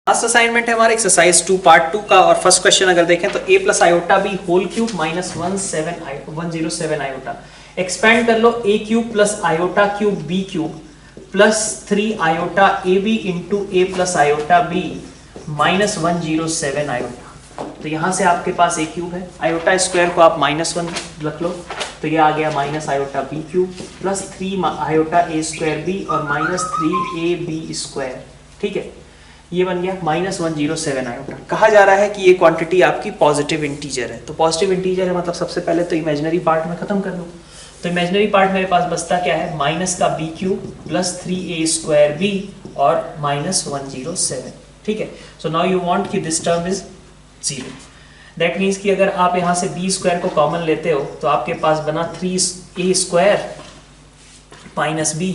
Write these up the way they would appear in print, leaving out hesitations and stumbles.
Last assignment है हमारा exercise 2 part 2 का, और फर्स्ट क्वेश्चन अगर देखें तो a plus iota B whole cube minus 107 iota. Expand कर लो a cube plus iota cube b cube plus 3 iota A B into A plus iota B minus 107 iota. तो यहां से आपके पास a क्यूब है, आयोटा स्क्वायर को आप -1 रख लो तो ये आ गया minus iota B cube plus 3 iota A square B और माइनस 3 ए बी स्क्वायर। ठीक है, ये बन गया माइनस 107 आयोटा। कहा जा रहा है कि ये क्वांटिटी आपकी पॉजिटिव इंटीजर है। तो पॉजिटिव इंटीजर है मतलब सबसे पहले तो इमेजिनरी पार्ट में खत्म कर लो। तो इमेजिनरी पार्ट मेरे पास बचता क्या है, माइनस का b cube plus 3a square B और माइनस 107। ठीक है, सो नाउ यू वांट कि this term is 0। That means कि अगर आप यहाँ से बी स्क्वायर को कॉमन लेते हो तो आपके पास बना 3a स्क्वायर माइनस बी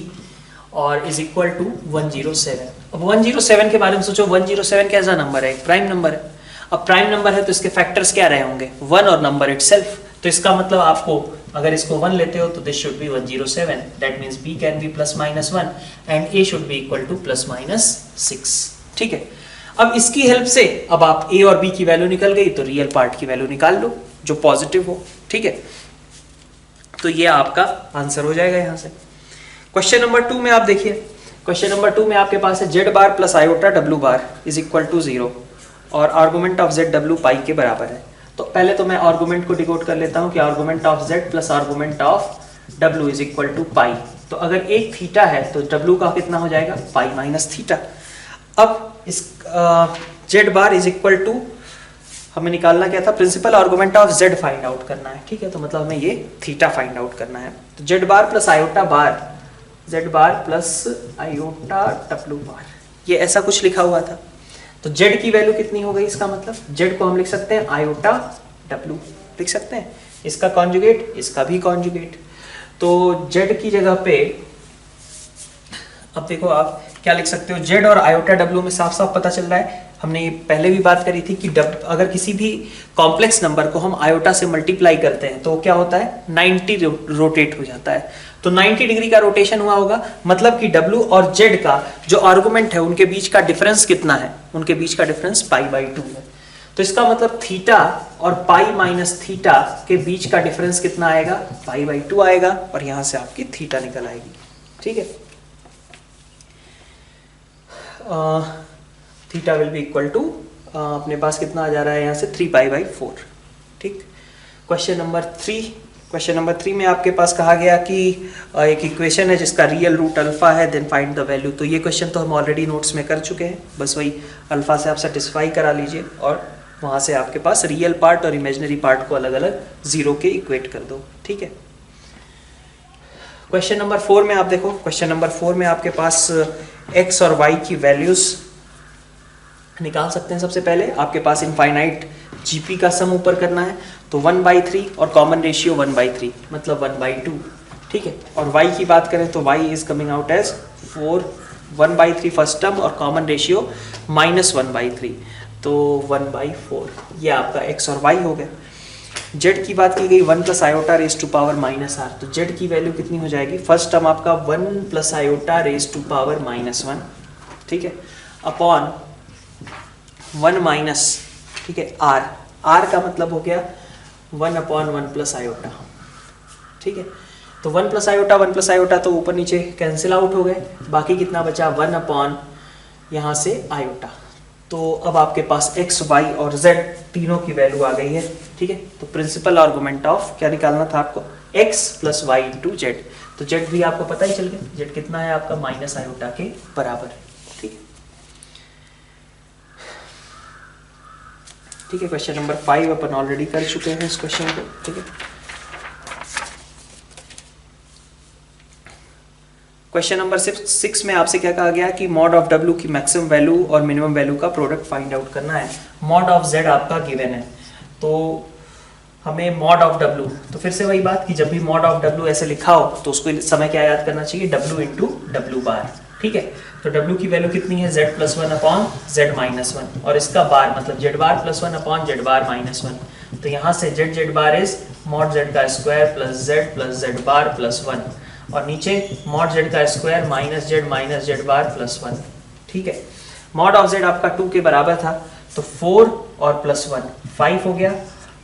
और इज इक्वल टू 107। अब 107 के बारे में सोचो, 107 कैसा नंबर है, एक प्राइम नंबर है। अब प्राइम नंबर है तो इसके फैक्टर्स क्या रहे होंगे, 1 और नंबर इटसेल्फ। तो इसका मतलब आपको अगर इसको 1 लेते हो तो this should be 107। That means b can be plus minus 1 and a should be equal two plus minus 6। ठीक है, अब इसकी हेल्प से अब आप a और b की वैल्यू निकल गई तो रियल पार्ट की वैल्यू निकाल लो जो पॉजिटिव हो। ठीक है, तो ये आपका आंसर हो जाएगा यहाँ से। क्वेश्चन नंबर 2 में आप देखिए, क्वेश्चन नंबर 2 में आपके पास है जेड बार प्लस आयोटा डब्ल्यू बार इज इक्वल टू 0 और आर्गुमेंट ऑफ जेड डब्ल्यू पाई के बराबर है। तो पहले तो मैं आर्गुमेंट को डिकोड कर लेता हूँ कि argument of Z plus argument of W is equal to pi. तो अगर एक थीटा है तो डब्ल्यू का कितना हो जाएगा, पाई माइनस थीटा। अब इस z bar is equal to हमें निकालना क्या था, principal argument of z find out करना है। ठीक है, तो मतलब हमें ये थीटा फाइंड आउट करना है। तो जेड बार प्लस आयोटा बार z बार प्लस आयोटा डब्ल्यू बार, ये ऐसा कुछ लिखा हुआ था। तो z की वैल्यू कितनी हो गई, इसका मतलब z को हम लिख सकते हैं आयोटा w लिख सकते हैं, इसका कॉन्जुगेट इसका भी कॉन्जुगेट। तो z की जगह पे अब देखो आप क्या लिख सकते हो, z और आयोटा w में साफ साफ पता चल रहा है, हमने पहले भी बात करी थी कि अगर किसी भी कॉम्प्लेक्स नंबर को हम आयोटा से मल्टीप्लाई करते हैं तो क्या होता है, 90 रोटेट हो जाता है। तो 90 डिग्री का रोटेशन हुआ होगा, मतलब कि w और z का जो आर्गुमेंट है उनके बीच का डिफरेंस कितना है, उनके बीच का डिफरेंस π/2 है। तो इसका मतलब थीटा और पाई माइनस थीटा के बीच का डिफरेंस कितना आएगा, π/2 आएगा और यहां से आपकी थीटा निकल आएगी। ठीक है, theta will be equal to अपने पास कितना आ जा रहा है यहाँ से 3π/4। ठीक, क्वेश्चन नंबर 3 में आपके पास कहा गया कि एक इक्वेशन है जिसका रियल रूट अल्फा है, देन फाइंड द वैल्यू। तो ये क्वेश्चन तो हम ऑलरेडी नोट्स में कर चुके हैं, बस वही अल्फा से आप सेटिस्फाई करा लीजिए और वहाँ से आपके पास रियल पार्ट और इमेजिनरी पार्ट को अलग अलग 0 के इक्वेट कर दो। ठीक है, क्वेश्चन नंबर 4 में आप देखो, क्वेश्चन नंबर 4 में आपके पास x और y की वैल्यूज निकाल सकते हैं। सबसे पहले आपके पास इनफाइनाइट जीपी का सम ऊपर करना है, तो 1/3 और कॉमन रेशियो 1/3 मतलब 1/2। ठीक है, और y की बात करें तो y is coming out as 4, 1/3 first term और कॉमन रेशियो -1/3 तो 1/4। ये आपका x और y हो गया। z की बात की गई 1 plus iota raise to power -r, तो z की वैल्यू कितनी हो जाएगी, फर्स्ट टर्म आपका 1 plus iota raise to power -1। ठीक है, अपॉन 1 माइनस, ठीक है, r का मतलब हो गया 1/1 प्लस आयोटा। ठीक है, तो 1 प्लस आयोटा तो ऊपर नीचे कैंसिल आउट हो गए, बाकी कितना बचा 1 अपॉन यहाँ से आयोटा। तो अब आपके पास x, y और z तीनों की वैल्यू आ गई है। ठीक है, तो प्रिंसिपल आर्गुमेंट ऑफ क्या निकालना था आपको, x plus y into z. तो z भी आपको पता ही चल गया, z कितना है आपका माइनस आयोटा के बराबर है। ठीक है, क्वेश्चन नंबर 5 अपन ऑलरेडी कर चुके हैं इस क्वेश्चन को। ठीक है, क्वेश्चन नंबर 6 में आपसे क्या कहा गया कि मॉड ऑफ w की मैक्सिमम वैल्यू और मिनिमम वैल्यू का प्रोडक्ट फाइंड आउट करना है। मॉड ऑफ z आपका गिवन है, तो हमें मॉड ऑफ w, तो फिर से वही बात कि जब भी मॉड ऑफ w ऐसे लिखा हो तो उसको समय क्या याद करना चाहिए, w इंटू डब्ल्यू बार। ठीक है, तो w की वैल्यू कितनी है, z plus 1 upon z minus 1 और इसका बार मतलब z बार प्लस 1 अपॉन z बार माइनस 1। तो यहाँ से z bar is mod z का स्क्वायर प्लस z बार प्लस 1 और नीचे मॉड z का स्क्वायर माइनस z बार प्लस 1। ठीक है, मॉड ऑफ z आपका 2 के बराबर था, तो 4 और प्लस 1 5 हो गया,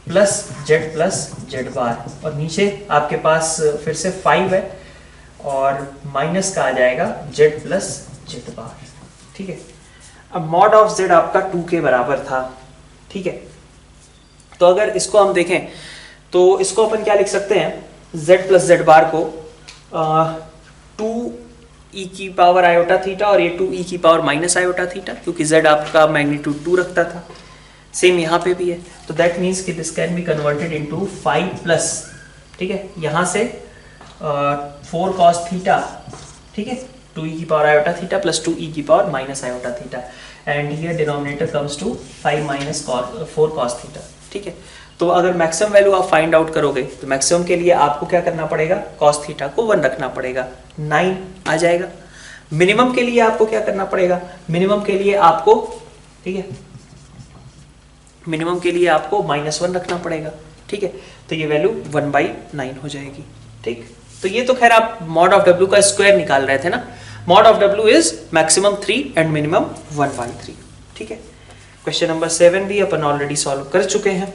प्लस z बार, और नीचे आपके पास फिर से 5 है और माइनस का आ जाएगा z बार। ठीक है, अब मॉड ऑफ z आपका 2 के बराबर था। ठीक है, तो अगर इसको हम देखें तो इसको अपन क्या लिख सकते हैं, z बार को 2e की पावर आयोटा थीटा और ये 2e की पावर माइनस आयोटा थीटा, क्योंकि z आपका मैग्नीट्यूड 2 रखता था। सेम यहाँ पे भी है, तो दैट मीन्स कि this can be converted into 5 plus, ठीक है, यहाँ से 4 cos थीटा, ठीक है, 2e की power iota theta plus 2e की power minus iota theta, and here denominator comes to 5 minus 4 cos theta. ठीक है, तो अगर मैक्सिमम वैल्यू आप फाइंड आउट करोगे तो मैक्सिमम के लिए आपको क्या करना पड़ेगा, cos थीटा को 1 रखना पड़ेगा, 9 आ जाएगा। मिनिमम के लिए आपको क्या करना पड़ेगा, मिनिमम के लिए आपको, ठीक है, मिनिमम के लिए आपको -1 रखना पड़ेगा। ठीक है, तो ये वैल्यू 1/9 हो जाएगी। ठीक, तो ये तो खैर आप मॉड ऑफ W का स्क्वायर निकाल रहे थे ना, mod of W is maximum 3 and minimum 1/3। ठीक है, क्वेश्चन नंबर 7 भी अपन ऑलरेडी सॉल्व कर चुके हैं।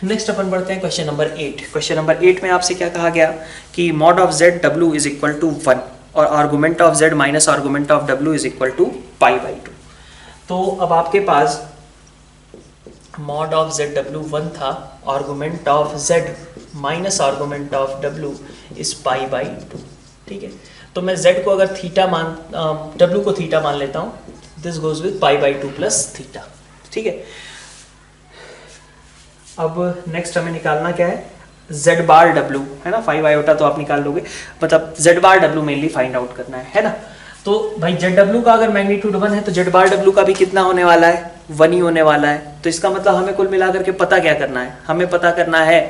नेक्स्ट अपन बढ़ते हैं क्वेश्चन नंबर 8। क्वेश्चन नंबर 8 में आपसे क्या कहा गया कि mod of ZW is equal to 1 और argument of Z minus argument of W is equal to π/2। तो अब आपके पास मॉड ऑफ ZW 1 था, argument of Z minus argument of W is π/2। ठीक है, तो मैं Z को अगर थीटा W को थीटा मान लेता हूँ, this goes with π/2 plus theta. ठीक है, अब नेक्स्ट हमें निकालना क्या है, Z बार W, है ना, 5 आयोटा तो आप निकाल लोगे, मतलब Z bar W mainly find out करना है ना। तो भाई ZW का अगर मैग्नीट्यूड 1 है तो Z बार W का भी कितना होने वाला है, 1 ही होने वाला है। तो इसका मतलब हमें कुल मिलाकर के पता क्या करना है, हमें पता करना है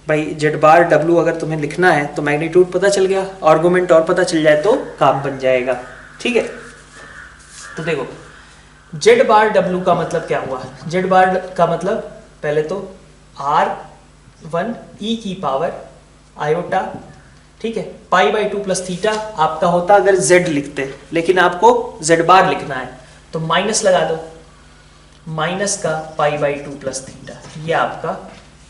भाई Z बार W अगर तुम्हें लिखना है तो मैग्नीट्यूड पता चल गया, आर्गुमेंट और पता चल जाए तो काम बन जाएगा। ठीक है, तो देखो Z बार W का मतलब क्या हुआ, Z बार का मतलब पहले तो R1 e की पावर आयोटा, ठीक है, π/2 प्लस थीटा आपका होता अगर Z लिखते, लेकिन आपको Z बार लिखना है तो माइनस लगा दो, माइनस का π/2 प्लस थीटा, ये आपका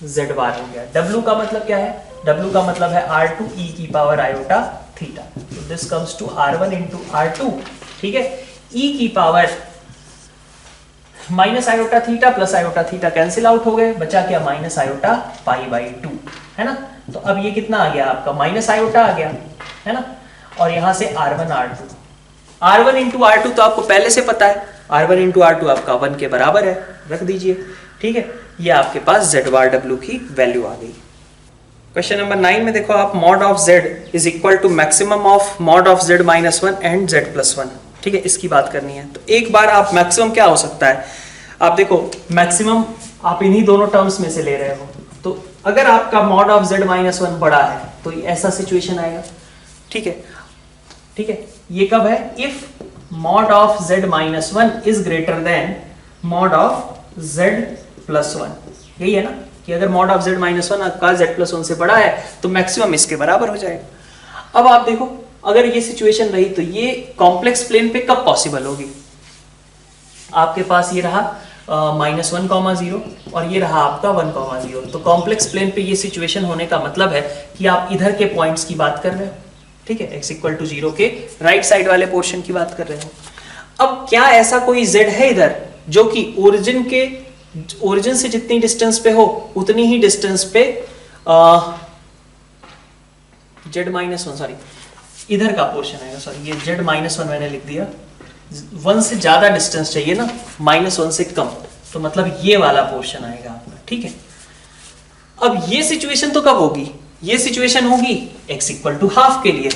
Z बार हो गया। W का मतलब क्या है, W का मतलब है R2 e की पावर आयोटा थीटा, तो this comes to R1 into R2, ठीक है, e की power minus iota theta plus iota theta cancel out हो गए, बचा क्या माइनस आयोटा π/2, है ना। तो अब ये कितना आ गया आपका, माइनस आयोटा आ गया, है ना, और यहां से R1 इंटू R2 तो आपको पहले से पता है, R1 इंटू R2 आपका 1 के बराबर है, रख दीजिए। ठीक है, ये आपके पास Z बार W की वैल्यू आ गई। क्वेश्चन नंबर 9 में देखो आप, mod of Z is equal to maximum of mod of Z minus 1 and Z plus 1। ठीक है, इसकी बात करनी है। तो एक बार आप मैक्सिमम क्या हो सकता है, आप देखो मैक्सिमम आप इन्हीं दोनों टर्म्स में से ले रहे हो, तो अगर आपका मॉड ऑफ Z माइनस 1 बड़ा है तो ऐसा सिचुएशन आएगा। ठीक है, ठीक है, ये कब है, if mod of Z minus 1 is greater than mod of Z plus 1। यही है ना, कि अगर मॉड ऑफ Z माइनस 1 आपका Z प्लस 1 से बड़ा है तो मैक्सिमम इसके बराबर हो जाएगा। अब आप देखो अगर ये सिचुएशन रही तो ये कॉम्प्लेक्स प्लेन पे कब पॉसिबल होगी, आपके पास ये रहा -1,0 और ये रहा आपका 1,0। तो कॉम्प्लेक्स प्लेन पे ये सिचुएशन होने का मतलब है कि आप इधर के पॉइंट्स की बात कर रहे हो, ठीक है, x इक्वल टू 0 के राइट साइड वाले पोर्शन की बात कर रहे हो। अब क्या ऐसा कोई z है इधर जो कि ओरिजिन से जितनी डिस्टेंस पे हो उतनी ही डिस्टेंस पे इधर का पोर्शन आएगा, सॉरी ये Z-1 मैंने लिख दिया, 1 से ज्यादा डिस्टेंस चाहिए ना, -1 से कम, तो मतलब ये वाला पोर्शन आएगा आपका। ठीक है, अब ये सिचुएशन तो कब होगी, ये सिचुएशन होगी x इक्वल टू हाफ के लिए।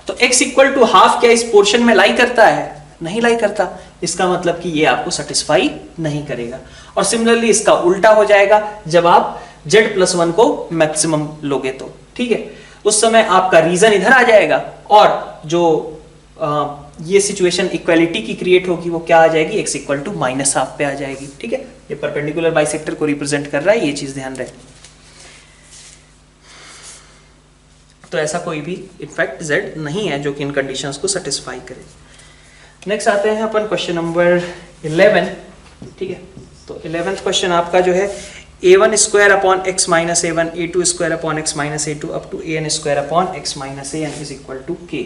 तो x इक्वल टू हाफ क्या इस पोर्शन में लाई करता है, नहीं लाई करता, इसका मतलब कि ये आपको सेटिस्फाई नहीं करेगा। और सिमिलरली इसका उल्टा हो जाएगा जब आप Z प्लस 1 को मैक्सिमम लोगे तो, ठीक है, उस समय आपका रीजन इधर आ जाएगा और जो ये सिचुएशन इक्वालिटी की क्रिएट होगी वो क्या आ जाएगी, x इक्वल टू -हाफ पे आ जाएगी। ठीक है, ये परपेंडिकुलर बाइसेक्टर को रिप्रेजेंट कर रहा है, ये चीज ध्यान रहे। तो ऐसा कोई भी इनफैक्ट Z नहीं है जो कि इन कंडीशंस को सेटिस्फाई करे। नेक्स्ट आते हैं अपन क्वेश्चन नंबर 11, ठीक है। तो 11th क्वेश्चन आपका जो है a1 square upon x minus a1 a2 square upon x minus a2 up to an square upon x minus an is equal to k।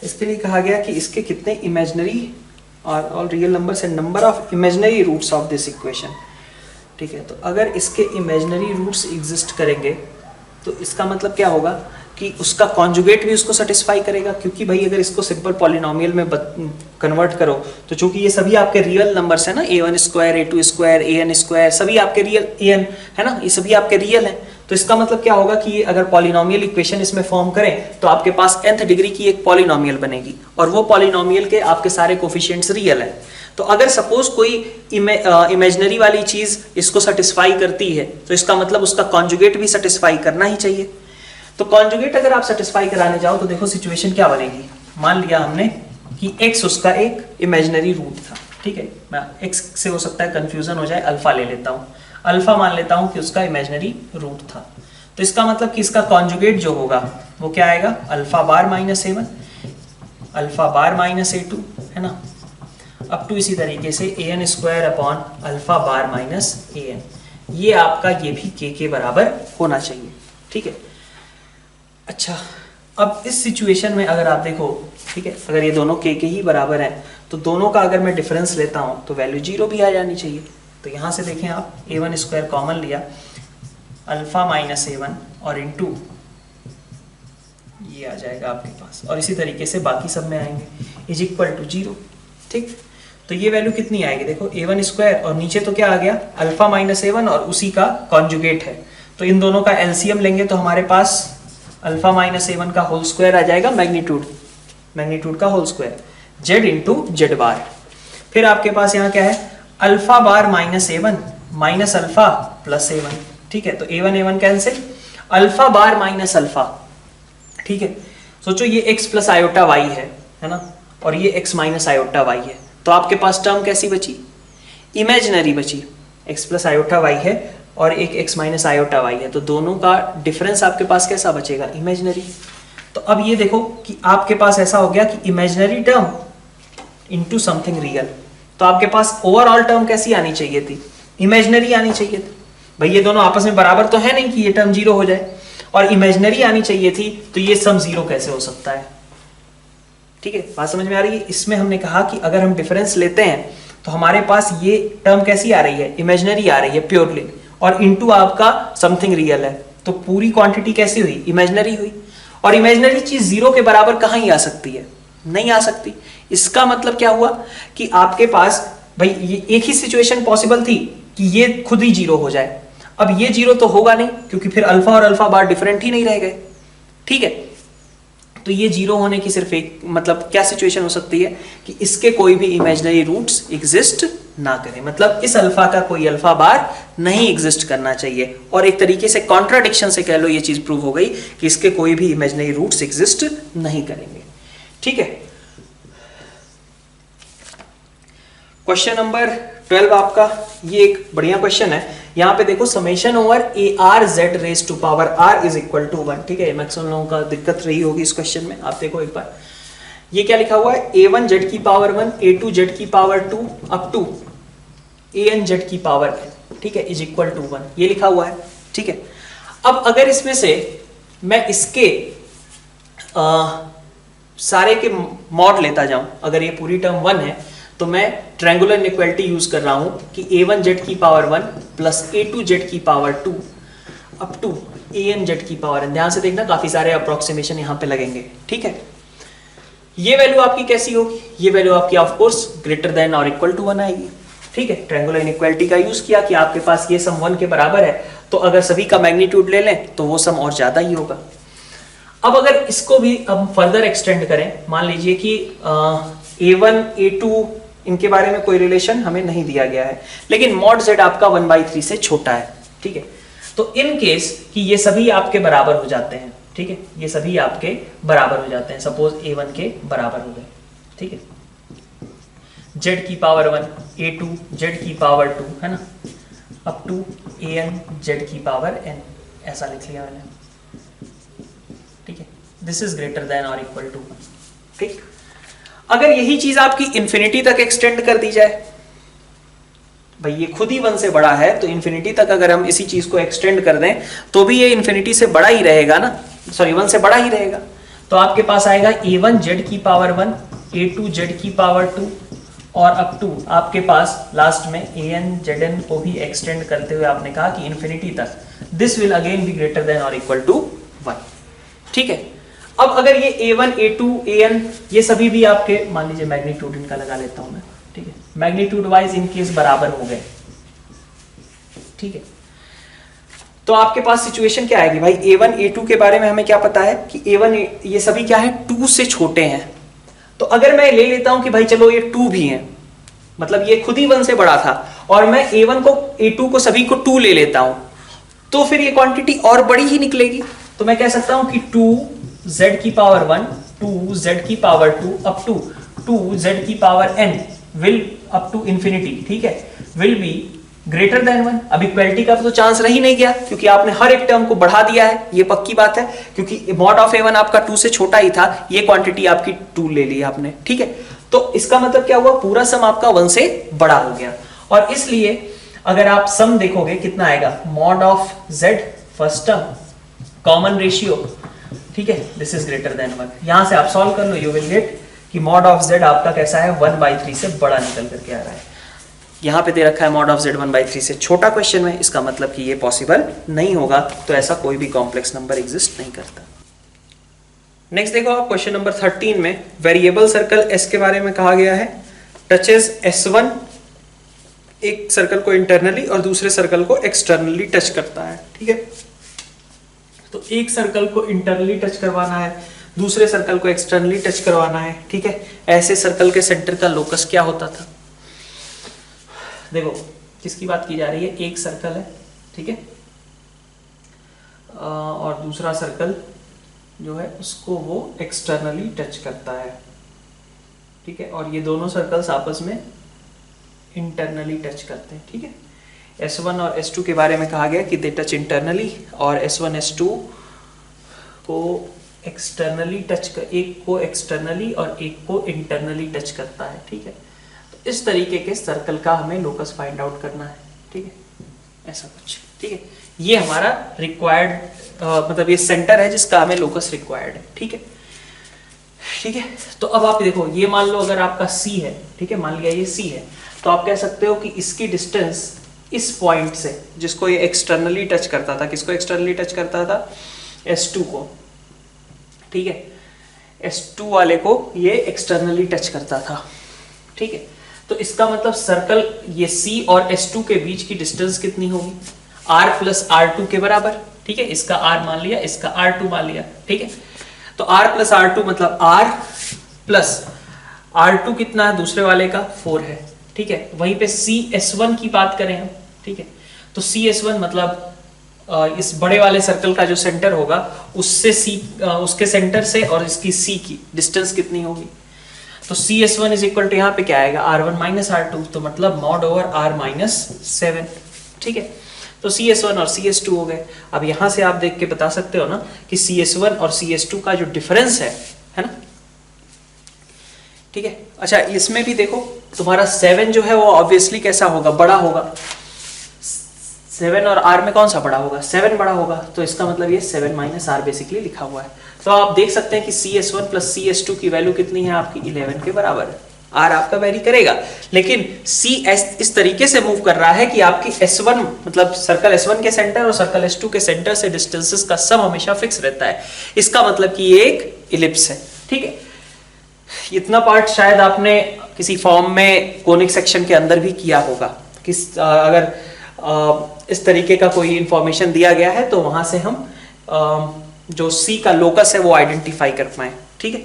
इसके लिए कहा गया कि इसके कितने इमेजिनरी और all real numbers and number of imaginary roots of this equation, ठीक है। तो अगर इसके इमेजिनरी रूट्स एग्जिस्ट करेंगे तो इसका मतलब क्या होगा कि उसका कॉन्जुगेट भी उसको सेटिस्फाई करेगा, क्योंकि भाई अगर इसको सिंपल पॉलिनोमियल में कन्वर्ट करो तो चूंकि ये सभी आपके रियल नंबर्स है ना, a1 square a2 square an square सभी आपके रियल an है ना, ये सभी आपके रियल हैं। तो इसका मतलब क्या होगा कि ये अगर पॉलिनोमियल इक्वेशन इसमें फॉर्म करें तो आपके पास nth डिग्री की एक पॉलिनोमियल बनेगी और वो पॉलिनोमियल के आपके सारे कोफिशिएंट्स रियल है। तो अगर सपोज कोई इमेजिनरी वाली चीज इसको सेटिस्फाई करती है तो इसका मतलब उसका कॉन्जुगेट भी सेटिस्फाई करना ही चाहिए। तो कॉन्जुगेट अगर आप सेटिस्फाई कराने जाओ तो देखो सिचुएशन क्या बनेगी। मान लिया हमने कि x उसका एक इमेजिनरी रूट था, ठीक है। मैं x से हो सकता है कंफ्यूजन हो जाए, अल्फा ले लेता हूँ, अल्फा मान लेता हूँ कि उसका इमेजिनरी रूट था। तो इसका मतलब कि इसका कॉन्जुगेट जो होगा वो क्या आएगा, alpha bar minus a1 alpha bar minus a2 है ना, अप टू इसी तरीके से an square upon alpha bar minus an। ये आपका ये भी k के बराबर होना चाहिए, ठीक है। अच्छा, अब इस सिचुएशन में अगर आप देखो, ठीक है, अगर ये दोनों k के ही बराबर हैं तो दोनों का अगर मैं डिफरेंस लेता हूं तो वैल्यू 0 भी आ जानी चाहिए। तो यहां से देखें आप, a1 स्क्वायर कॉमन लिया, अल्फा माइनस a1 और इनटू ये आ जाएगा आपके पास, और इसी तरीके से बाकी सब में आएंगे, इज इक्वल टू 0, ठीक। तो ये वैल्यू कितनी आएगी, देखो a1 स्क्वायर और नीचे तो क्या आ गया, अल्फा माइनस a1 और उसी का कॉन्जुगेट है। तो इन दोनों का एलसीएम लेंगे तो हमारे पास अल्फा माइनस a1 का होल स्क्वायर आ जाएगा, मैग्नीट्यूड का whole square, z into Z bar. फिर आपके पास यहाँ क्या है, alpha bar minus a1 minus alpha plus a1, ठीक है। तो a1 cancel, alpha bar minus alpha, ठीक है। सोचो ये x प्लस आयोटा y है ना, और ये x माइनस आयोटा y है। तो आपके पास टर्म कैसी बची, इमेजिनरी बची, x प्लस आयोटा y है और एक x माइनस आयोटा y है। तो दोनों का डिफरेंस आपके पास कैसा बचेगा, इमेजिनरी। तो अब ये देखो कि आपके पास ऐसा हो गया कि imaginary term into something real. तो आपके पास ओवरऑल टर्म कैसी आनी चाहिए थी, इमेजिनरी आनी चाहिए थी। भाई ये दोनों आपस में बराबर तो है नहीं कि ये टर्म 0 हो जाए, और इमेजिनरी आनी चाहिए थी, तो ये सम 0 कैसे हो सकता है, ठीक है। बात समझ में आ रही है। इसमें हमने कहा कि अगर हम डिफरेंस लेते हैं तो हमारे पास ये टर्म कैसी आ रही है, इमेजिनरी आ रही है प्योरली, और इनटू आपका समथिंग रियल है, तो पूरी क्वांटिटी कैसी हुई, इमेजिनरी हुई। और इमेजिनरी चीज 0 के बराबर कहाँ ही आ सकती है, नहीं आ सकती। इसका मतलब क्या हुआ कि आपके पास भाई ये एक ही सिचुएशन पॉसिबल थी कि ये खुद ही 0 हो जाए। अब ये 0 तो होगा नहीं, क्योंकि फिर अल्फा और अल्फा बार डिफरेंट ही नहीं रह गए, ठीक है। तो ये 0 होने की सिर्फ एक मतलब क्या सिचुएशन हो सकती है कि इसके कोई भी इमेजिनरी रूट्स एग्जिस्ट ना करें, मतलब इस अल्फा का कोई अल्फा बार नहीं एग्जिस्ट करना चाहिए। और एक तरीके से कॉन्ट्राडिक्शन से कह लो ये चीज प्रूव हो गई कि इसके कोई भी इमेजिनरी रूट्स एग्जिस्ट नहीं करेंगे, ठीक है। क्वेश्चन नंबर 12 आपका ये एक बढ़िया क्वेश्चन है। यहाँ पे देखो summation over a r z raise to power r is equal to 1, ठीक है। मैक्सिमम लोगों का दिक्कत रही होगी इस क्वेश्चन में। आप देखो एक बार, ये क्या लिखा हुआ है, a1 जेड की पावर 1 a2 जेड की power 2 up to an z की पावर n, ठीक है, इज इक्वल टू 1, ये लिखा हुआ है, ठीक है। अब अगर इसमें से मैं इसके सारे के मॉड लेता जाऊं, अगर ये पूरी टर्म 1 है तो मैं ट्रायंगुलर इनइक्वालिटी यूज कर रहा हूं कि a1 जेड की पावर 1 प्लस a2 जेड की power 2 up to an z की पावर n। ध्यान से देखना, काफी सारे अप्रोक्सीमेशन यहां पे लगेंगे, ठीक है। ये वैल्यू आपकी कैसी होगी, ये वैल्यू आपकी ऑफ कोर्स ग्रेटर देन और इक्वल टू 1 आएगी, ठीक है। ट्रायंगुलर इनइक्वालिटी का यूज किया कि आपके पास ये सम 1 के बराबर है, तो अगर सभी का मैग्नीट्यूड ले लें तो वो सम और ज्यादा ही होगा। अब अगर इसको भी अब फर्दर एक्सटेंड करें, मान लीजिए कि a1 a2 इनके बारे में कोई रिलेशन हमें नहीं दिया गया है, लेकिन मॉड z आपका 1/3 से छोटा है, ठीक है। तो इन केस कि ये सभी आपके बराबर हो जाते हैं, ठीक है, ये सभी आपके बराबर हो जाते हैं, सपोज a1 के बराबर हो गए, ठीक है। जेड की पावर 1 a2 जेड की पावर 2 है ना, अप टू an जेड की पावर n, ऐसा लिख लिया मैंने, ठीक है। दिस इज ग्रेटर देन और इक्वल टू, ठीक। अगर यही चीज आपकी इंफिनिटी तक एक्सटेंड कर दी जाए, भाई ये खुद ही 1 से बड़ा है, तो इंफिनिटी तक अगर हम इसी चीज को एक्सटेंड कर दें तो भी ये इंफिनिटी से बड़ा ही रहेगा ना, सॉरी 1 से बड़ा ही रहेगा। तो आपके पास आएगा a1 जेड की पावर 1, a2 जेड की पावर 2 और अप टू आपके पास लास्ट में an zn को भी एक्सटेंड करते हुए आपने कहा कि इंफिनिटी तक, this will again be greater than और इक्वल टू 1, ठीक है। अब अगर ये a1 a2 an ये सभी भी आपके, मान लीजिए मैग्नीट्यूड इनका लगा लेता हूं मैं, ठीक है, मैग्नीट्यूड वाइज इनकेस बराबर हो गए, ठीक है, तो आपके पास सिचुएशन क्या आएगी भाई, a1 a2 के बारे में हमें क्या पता है कि a1 ये सभी क्या है 2 से छोटे हैं। तो अगर मैं ले लेता हूं कि भाई चलो ये 2 भी हैं, मतलब ये खुद ही 1 से बड़ा था, और मैं a1 को a2 को सभी को 2 ले लेता हूं, तो फिर ये क्वांटिटी और बड़ी ही निकलेगी। तो मैं कह सकता हूं कि 2z की पावर 1 2z की पावर 2 अप टू 2z की power n will up to infinity, ठीक है, विल बी ग्रेटर देन 1। अब इक्वलिटी का तो चांस रह ही नहीं गया, क्योंकि आपने हर एक टर्म को बढ़ा दिया है, ये पक्की बात है, क्योंकि मॉड ऑफ a1 आपका 2 से छोटा ही था, ये क्वांटिटी आपकी 2 ले ली आपने, ठीक है। तो इसका मतलब क्या हुआ, पूरा सम आपका 1 से बड़ा हो गया, और इसलिए अगर आप सम देखोगे कितना आएगा, mod of z first term common ratio, ठीक है, दिस इज ग्रेटर देन 1। यहां से आप सॉल्व कर लो, यू विल गेट कि मॉड ऑफ z आपका कैसा है, 1/3 से बड़ा निकल करके आ रहा है। यहाँ पे दे रखा है मॉड ऑफ z 1/3 से छोटा क्वेश्चन में, इसका मतलब कि ये पॉसिबल नहीं होगा, तो ऐसा कोई भी कॉम्प्लेक्स नंबर एग्जिस्ट नहीं करता। नेक्स्ट देखो आप क्वेश्चन नंबर 13 में वेरिएबल सर्कल s के बारे में कहा गया है, टचेस s1, एक सर्कल को इंटरनली और दूसरे सर्कल को एक्सटर्नली टच करता है, ठीक है। तो एक सर्कल को इंटरनली टच करवाना है, दूसरे सर्कल को एक्सटर्नली टच करवाना है, ठीक है। ऐसे सर्कल के सेंटर का लोकस क्या होता था, देखो किसकी बात की जा रही है, एक सर्कल है, ठीक है, और दूसरा सर्कल जो है उसको वो एक्सटर्नली टच करता है, ठीक है, और ये दोनों सर्कल्स आपस में इंटरनली टच करते हैं, ठीक है। S1 और S2 के बारे में कहा गया कि दे टच इंटरनली, और S1 S2 को एक्सटर्नली टच कर, एक को एक्सटर्नली और एक को इंटरनली टच करता है, ठीक है। तो इस तरीके के सर्कल का हमें लोकस फाइंड आउट करना है, ठीक है, ऐसा कुछ, ठीक है। ये हमारा रिक्वायर्ड मतलब ये सेंटर है जिसका हमें लोकस रिक्वायर्ड है, ठीक है, ठीक है। तो अब आप देखो, ये मान लो अगर आपका C है, ठीक है, मान लिया ये C है, तो आप कह सकते हो कि इसकी डिस्टेंस इस पॉइंट से, जिसको ये एक्सटर्नली टच करता था, किसको एक्सटर्नली टच करता था, S2 को, ठीक है, S2 वाले को ये एक्सटर्नली टच करता था, ठीक है। तो इसका मतलब सर्कल ये C और S2 के बीच की डिस्टेंस कितनी होगी, R प्लस R2 के बराबर, ठीक है। इसका R मान लिया, इसका R2 मान लिया, ठीक है। तो R प्लस R2 मतलब R प्लस R2 कितना है, दूसरे वाले का 4 है, ठीक है। वहीं पे CS1 की बात करें हम, ठीक है, तो CS1 मतलब इस बड़े वाले सर्कल का जो सेंटर होगा उससे उसके सेंटर से और इसकी C की डिस्टेंस कितनी होगी, तो CS1 इज इक्वल टू यहाँ पे क्या आएगा, R1 माइनस R2, तो मतलब मॉड ओवर R माइनस 7, ठीक है। तो CS1 और CS2 हो गए। अब यहां से आप देख के बता सकते हो ना कि CS1 और CS2 का जो डिफरेंस है ना, ठीक है। अच्छा इसमें भी देखो तुम्हारा 7 जो है वो ऑब्वियसली कैसा होगा, बड़ा होगा, 7 और R में कौन सा बड़ा होगा, 7 बड़ा होगा, तो इसका मतलब ये 7 माइनस R बेसिकली लिखा हुआ है। तो आप देख सकते हैं कि CS1 प्लस CS2 की वैल्यू कितनी है आपकी, 11 के बराबर है। R आपका वेरी करेगा, लेकिन CS इस तरीके से मूव कर रहा है कि आपकी S1 मतलब सर्कल S1 के सेंटर और सर्कल S2 के सेंटर से डिस्टेंसेस का सम हमेशा फिक्स रहता है। इसका मतलब कि ये एक इलिप्स है, ठीक है। इतना पार्ट शायद आपने किसी फॉर्म में कोनिक सेक्शन के अंदर भी किया होगा, किस अगर इस तरीके का कोई इंफॉर्मेशन दिया गया है तो वहां से हम जो C का लोकस है वो आइडेंटिफाई कर पाए, ठीक है।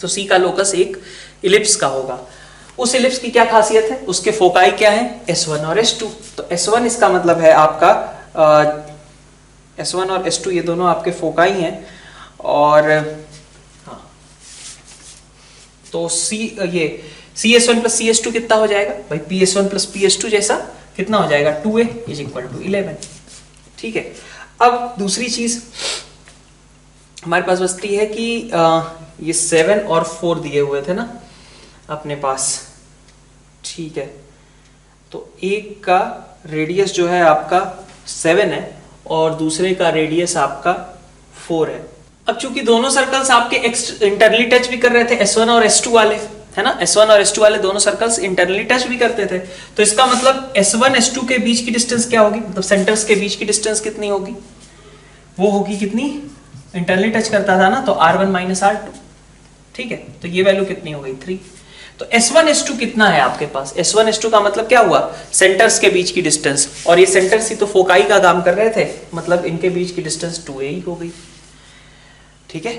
तो C का लोकस एक इलिप्स का होगा। उस इलिप्स की क्या खासियत है, उसके फोकाई क्या है, S1 और S2। तो S1 इसका मतलब है आपका S1 और S2 ये दोनों आपके फोकाई हैं, और हाँ तो C ये CS1 प्लस CS2 कितना हो जाएगा भाई, PS1 प्लस PS2 जैसा कितना हो जाएगा 2A इज इक्वल टू 11। ठीक है, अब दूसरी चीज हमारे पास बचती है कि ये 7 और 4 दिए हुए थे ना अपने पास। ठीक है, तो एक का रेडियस जो है आपका 7 है और दूसरे का रेडियस आपका 4 है। अब चूंकि दोनों सर्कल्स आपके इंटरनली टच भी कर रहे थे, S1 और S2 वाले, है ना, S1 और S2 वाले दोनों सर्कल्स इंटरनली टच भी करते थे, तो इसका मतलब S1 S2 के बीच की डिस्टेंस क्या होगी, मतलब सेंटर्स के बीच की डिस्टेंस कितनी होगी, वो होगी कितनी, इंटरनली टच करता था ना तो R1 माइनस R2। ठीक है, तो ये वैल्यू कितनी हो गई 3। तो S1 S2 कितना है आपके पास, S1 S2 का मतलब क्या हुआ, सेंटर्स के बीच की डिस्टेंस, और ये सेंटर्स ही तो फोकाई का काम कर रहे थे, मतलब इनके बीच की डिस्टेंस 2a ही हो गई। ठीक है,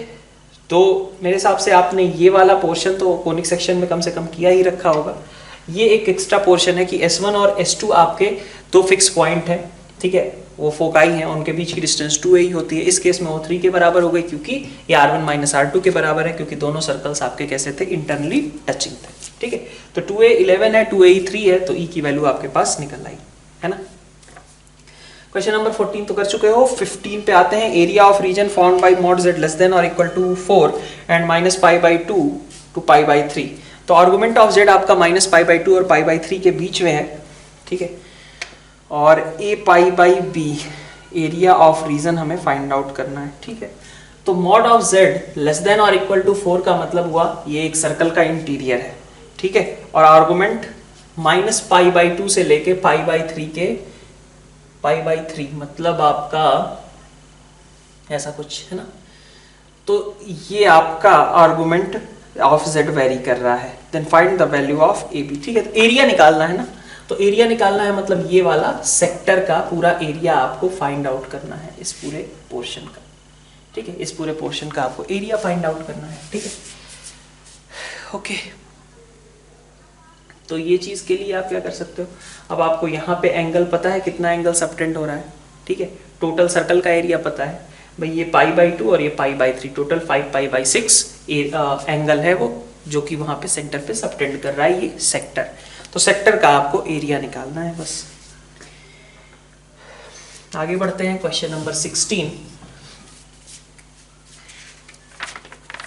तो मेरे हिसाब से आपने ये वाला पोर्शन तो कोनिक सेक्शन में कम से कम किया ही रखा होगा। ये एक एक्स्ट्रा पोर्शन है कि S1 और S2 आपके दो फिक्स पॉइंट है, ठीक है, वो फोकाई हैं, उनके बीच की डिस्टेंस 2a ही होती है। इस केस में वो 3 के बराबर हो गई क्योंकि ये R1 माइनस R2 के बराबर है, क्योंकि दोनों सर्कल्स आपके कैसे थे, इंटरनली टचिंग थे। ठीक है, तो 2a 11 है, 2a 3 है, तो e की वैल्यू आपके पास निकल आई, है ना। क्वेश्चन नंबर 14 तो कर चुके हो। 15 पे आते हैं। Area of region found by mod z less than और equal to 4 and minus pi by 2 to pi by 3। तो आर्गुमेंट ऑफ z आपका माइनस पाई बाई 2 और पाई बाई 3 के बीच में है। ठीक है, और a pi by b area of region हमें फाइंड आउट करना है। ठीक है, तो mod of z less than और इक्वल टू 4 का मतलब हुआ ये एक सर्कल का इंटीरियर है। ठीक है, और आर्गुमेंट माइनस पाई बाई 2 से लेके पाई बाई 3 के पाई बाई 3 मतलब आपका ऐसा कुछ है ना। तो ये आपका आर्गुमेंट ऑफ z वेरी कर रहा है। Then find the value of a b. ठीक है, तो एरिया निकालना है ना, तो एरिया निकालना है मतलब ये वाला सेक्टर का पूरा एरिया आपको फाइंड आउट करना है, इस पूरे पोर्शन का। ठीक है, इस पूरे पोर्शन का आपको एरिया फाइंड आउट करना है। ठीक है, ओके, तो ये चीज के लिए आप क्या कर सकते हो, अब आपको यहाँ पे एंगल पता है कितना एंगल सबटेंड हो रहा है। ठीक है, टोटल सर्कल का एरिया पता है भाई, ये पाई बाई 2 और ये पाई by 3, total 5 pi by 6 angle है वो, जो कि वहां पे सेंटर पे सबटेंड कर रहा है ये सेक्टर। तो सेक्टर का आपको एरिया निकालना है बस। आगे बढ़ते हैं क्वेश्चन नंबर 16।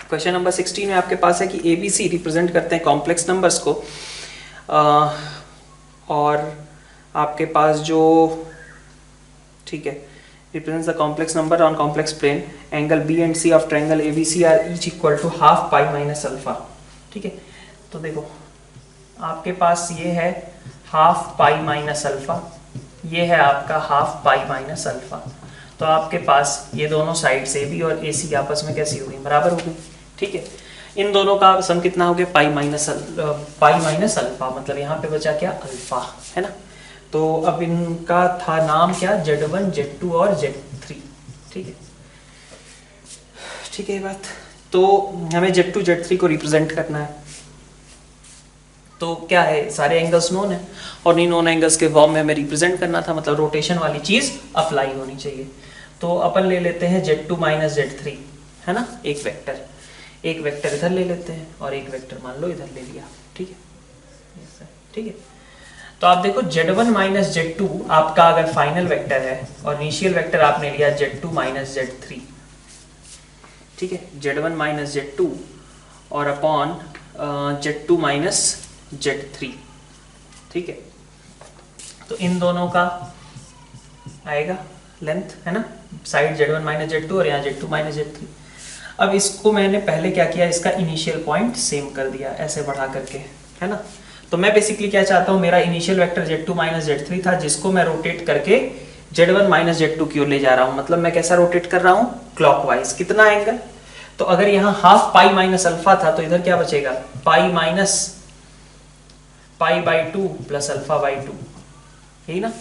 क्वेश्चन नंबर 16 में आपके पास है कि ABC रिप्रेजेंट करते हैं कॉम्प्लेक्स नंबर्स को, और आपके पास जो, ठीक है, represents the complex number on complex plane, angle B and C of triangle ABC are each equal to half pi minus alpha। ठीक है, तो देखो आपके पास ये है हाफ पाई माइनस अल्फा, ये है आपका हाफ पाई माइनस अल्फा। तो आपके पास ये दोनों साइड से भी और AC आपस में कैसी हो गई, बराबर हो गई। ठीक है, इन दोनों का सम कितना हो गया, पाई माइनस अल्फा, मतलब यहाँ पे बचा क्या, अल्फा, है ना। तो अब इनका था नाम क्या, Z1 Z2 और Z3। ठीक है, ठीक है ये बात। तो हमें Z2 Z3 को रिप्रेजेंट करना है, तो क्या है, सारे एंगल्स नोन है और इन नोन एंगल्स के फॉर्म में हमें रिप्रेजेंट करना था, मतलब रोटेशन वाली चीज अप्लाई होनी चाहिए। तो अपन ले लेते हैं Z2 माइनस Z3, है ना, एक वेक्टर इधर ले लेते हैं और एक वेक्टर मान लो इधर ले लिया। ठीक है, ठीक है, तो आप देखो Z1 माइनस Z2 आपका अगर फाइनल वेक्टर है और इनिशियल वेक्टर आपने लिया Z2 माइनस Z3। ठीक है, Z1 माइनस Z2 और अपॉन Z2 माइनस Z3। ठीक है, तो इन दोनों का आएगा लेंथ, है ना, साइड Z1 माइनस Z2 और यहाँ Z2 माइनस Z3। अब इसको मैंने पहले क्या किया, इसका इनिशियल पॉइंट सेम कर दिया ऐसे बढ़ा करके, है ना। तो मैं बेसिकली क्या चाहता हूँ, मेरा initial vector Z2 minus Z3 था, जिसको मैं रोटेट करके Z1 माइनस Z2 की ओर ले जा रहा हूँ। मतलब मैं कैसा रोटेट कर रहा हूँ, क्लॉकवाइज। कितना एंगल, तो अगर यहाँ हाफ पाई माइनस अल्फा था तो इधर क्या बचेगा, pi minus pi by 2 plus alpha by 2, यही ना।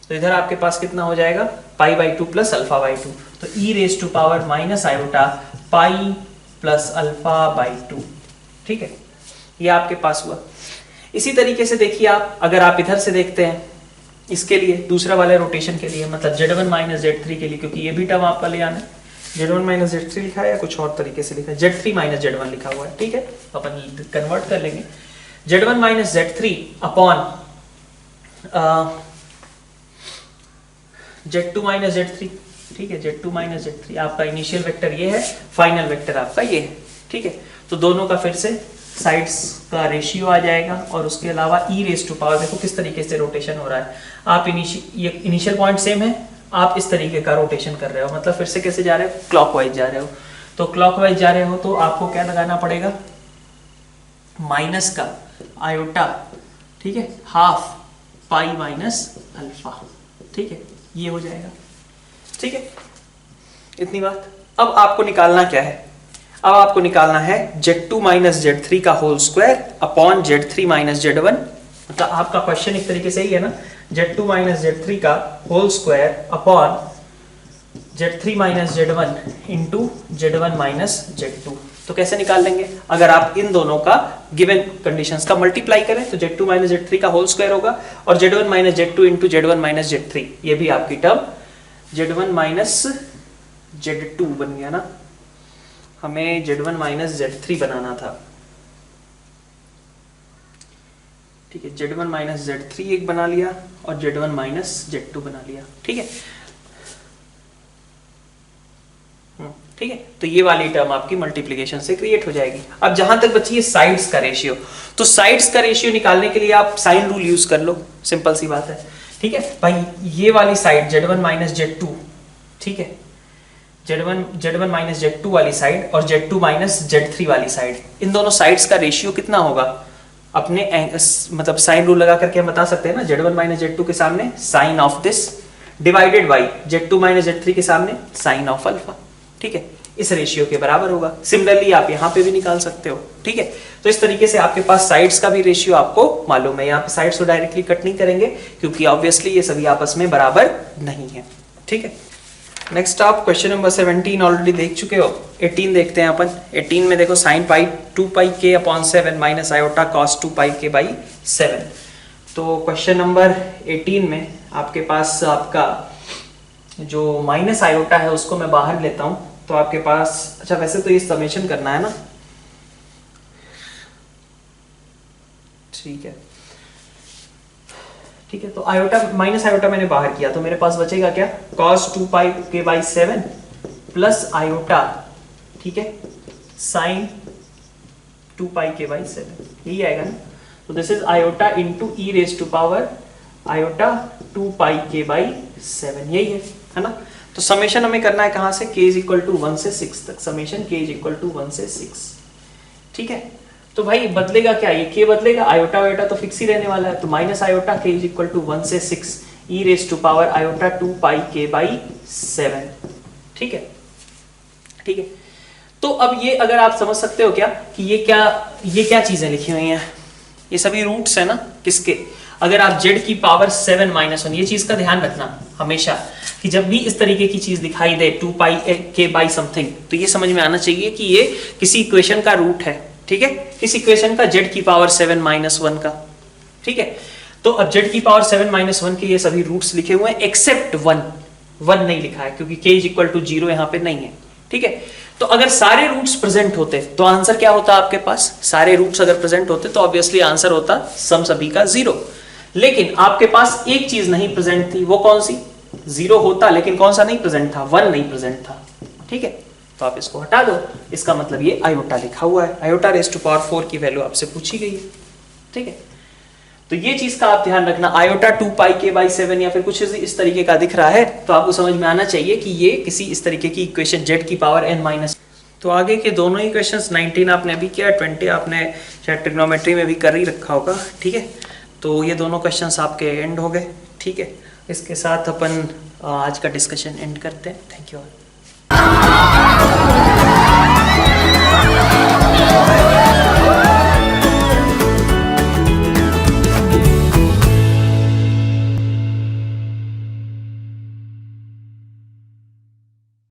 तो इधर आपके पास कितना हो जाएगा, pi by 2 plus alpha by 2, तो E raise to power minus iota pi plus alpha by 2। ठीक है, ये आपके पास हुआ। इसी तरीके से देखिए आप, अगर आप इधर से देखते हैं इसके लिए, दूसरा वाले रोटेशन के लिए, मतलब Z1 माइनस Z3 के लिए, क्योंकि ये भी टर्म आपका ले आना है। Z1 माइनस Z3 लिखा है या कुछ और तरीके से लिखा है, Z3 माइनस Z1 लिखा हुआ है। ठीक है, अपन कन्वर्ट कर लेंगे। z1 minus z3 upon z2 minus z3, ठीक है, z2 माइनस z3 आपका इनिशियल वेक्टर ये है, फाइनल वेक्टर आपका ये है, ठीक है। तो दोनों का फिर से साइड्स का रेशियो आ जाएगा और उसके अलावा e रेज टू पावर, देखो किस तरीके से रोटेशन हो रहा है। आप इनिशियल पॉइंट सेम है, आप इस तरीके का रोटेशन कर रहे हो, मतलब फिर से कैसे जा रहे हो, क्लॉकवाइज जा रहे हो। तो क्लॉकवाइज जा रहे हो तो आपको क्या लगाना पड़ेगा, माइनस का आयोटा, ठीक है, हाफ पाई माइनस अल्फा, ठीक है, ये हो जाएगा, ठीक है, इतनी बात। अब आपको निकालना क्या है, अब आपको निकालना है z2 माइनस z3 का whole square upon z3 minus z1, मतलब आपका क्वेश्चन एक तरीके से ही है ना, z2 माइनस z3 का whole square upon z3 minus z1 into z1 minus z2। तो कैसे निकाल लेंगे, अगर आप इन दोनों का गिवन कंडीशंस का मल्टीप्लाई करें तो z2 माइनस z3 का होल स्क्वायर होगा और z1 minus z2 into z1 minus z3, ये भी आपकी टर्म z1 माइनस z2 बन गया ना, हमें z1 माइनस z3 बनाना था, ठीक है, z1 माइनस z3 एक बना लिया और z1 माइनस z2 बना लिया, ठीक है, ठीक है। तो ये वाली टर्म आपकी मल्टीप्लिकेशन से क्रिएट हो जाएगी। अब जहां तक बची है साइड्स का रेशियो, तो साइड्स का रेशियो निकालने के लिए आप साइन रूल यूज कर लो, सिंपल सी बात है, ठीक है भाई। ये वाली साइड z1 माइनस z2, ठीक है, z1 माइनस z2 वाली साइड और z2 माइनस z3 वाली साइड, इन दोनों साइड्स का रेशियो कितना होगा, अपने मतलब साइन रूल लगा करके हम बता सकते हैं ना, z1 माइनस z2 के सामने sine of this divided by z2 minus z3 के सामने साइन ऑफ अल्फा, ठीक है, इस रेशियो के बराबर होगा। सिमिलरली आप यहां पे भी निकाल सकते हो, ठीक है। तो इस तरीके से आपके पास साइड्स का भी रेशियो आपको मालूम है, यहाँ पे साइड्स को डायरेक्टली कट नहीं करेंगे क्योंकि ऑब्वियसली ये सभी आपस में बराबर नहीं है, ठीक है। नेक्स्ट आप क्वेश्चन नंबर 17 ऑलरेडी देख चुके हो, 18 देखते हैं अपन। 18 में देखो साइन पाई 2 पाई के upon 7 minus iota cos 2 pi के बाई 7। तो क्वेश्चन नंबर 18 में आपके पास आपका जो माइनस आयोटा है उसको मैं बाहर लेता हूं, तो आपके पास, अच्छा वैसे तो ये समेशन करना है ना, ठीक है, ठीक है। तो आयोटा माइनस आयोटा मैंने बाहर किया तो मेरे पास बचेगा क्या, cos 2 पाई के बाई 7 प्लस आयोटा, ठीक है, साइन 2 पाई के बाई 7, यही आएगा ना। तो this is iota into e raise to power iota 2 pi के बाई 7, यही है ना। तो समेशन हमें करना है कहां से, k इज इक्वल टू 1 से 6 तक, summation k is equal to 1 से 6, ठीक है। तो भाई बदलेगा क्या, ये k बदलेगा, आयोटा वायोटा तो फिक्स ही रहने वाला है, तो minus iota k is equal to 1 से 6 e raise to power iota 2 pi के बाई 7, ठीक है, ठीक है। तो अब ये अगर आप समझ सकते हो क्या कि ये क्या चीजें लिखी हुई हैं, ये सभी रूट्स है ना किसके, अगर आप z की पावर 7 माइनस 1, ये चीज का ध्यान रखना हमेशा कि जब भी इस तरीके की चीज दिखाई दे 2 पाई के बाई समथिंग, तो ये समझ में आना चाहिए कि ये किसी इक्वेशन का रूट है, ठीक है, इस इक्वेशन का z की पावर 7 माइनस 1 का, ठीक है। तो अब z की पावर 7 माइनस 1 के ये सभी रूट्स लिखे हुए हैं एक्सेप्ट 1 नहीं लिखा है क्योंकि k इज इक्वल टू 0 यहाँ पे नहीं है, ठीक है। तो अगर सारे रूट्स प्रेजेंट होते तो आंसर क्या होता आपके पास, सारे रूट्स अगर प्रेजेंट होते तो ऑब्वियसली आंसर होता सम सभी का 0, लेकिन आपके पास एक चीज नहीं प्रेजेंट थी, वो कौन सी, 0 होता लेकिन कौन सा नहीं प्रेजेंट था, 1 नहीं प्रेजेंट था, ठीक है। तो आप इसको हटा दो, इसका मतलब ये आयोटा लिखा हुआ है, आयोटा रेज टू पावर 4 की वैल्यू आपसे पूछी गई है, ठीक है। तो ये चीज का आप ध्यान रखना, आयोटा 2 पाई के बाई 7 या फिर कुछ इस तरीके का दिख रहा है तो आपको समझ में आना चाहिए कि ये किसी इस तरीके की इक्वेशन z की पावर n माइनस। तो आगे के दोनों इक्वेशंस 19 आपने अभी किया, 20 आपने शायद ट्रिग्नोमेट्री में भी कर ही रखा होगा, ठीक है। तो ये दोनों क्वेश्चंस आपके एंड हो गए, ठीक है। इसके साथ अपन आज का डिस्कशन एंड करते हैं, थैंक यू ऑल।